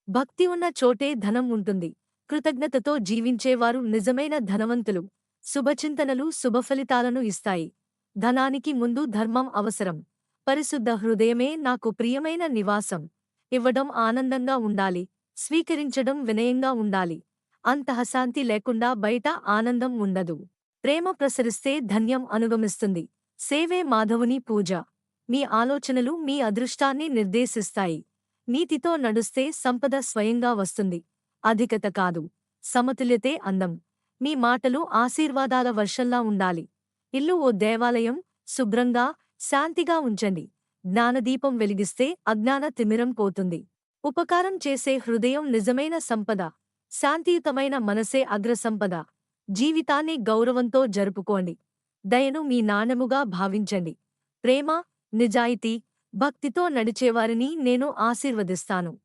భక్తి ఉన్న చోటే ధనం ఉంటుంది. కృతజ్ఞతతో జీవించేవారు నిజమైన ధనవంతులు. శుభచింతనలు శుభఫలితాలను ఇస్తాయి. ధనానికి ముందు ధర్మం అవసరం. పరిశుద్ధ హృదయమే నాకు ప్రియమైన నివాసం. ఇవ్వడం ఆనందంగా ఉండాలి. స్వీకరించడం వినయంగా ఉండాలి. అంతఃశాంతి లేకుండా బయట ఆనందం ఉండదు. ప్రేమ ప్రసరిస్తే ధన్యం అనుగమిస్తుంది. సేవే మాధవుని పూజ. మీ ఆలోచనలు మీ అదృష్టాన్ని నిర్దేశిస్తాయి. నీతితో నడుస్తే సంపద స్వయంగా వస్తుంది. అధికత కాదు. సమతుల్యతే అందం. మీ మాటలు ఆశీర్వాదాల వర్షంలా ఉండాలి. ఇల్లు ఓ దేవాలయం. శుభ్రంగా, శాంతిగా ఉంచండి. జ్ఞానదీపం వెలిగిస్తే అజ్ఞాన తిమిరం పోతుంది. ఉపకారం చేసే హృదయం నిజమైన సంపద. శాంతియుతమైన మనసే అగ్రసంపద. జీవితాన్ని గౌరవంతో జరుపుకోండి. దయను మీ నాణెముగా భావించండి. ప్రేమ, నిజాయితీ, భక్తితో నడిచేవారిని నేను ఆశీర్వదిస్తాను.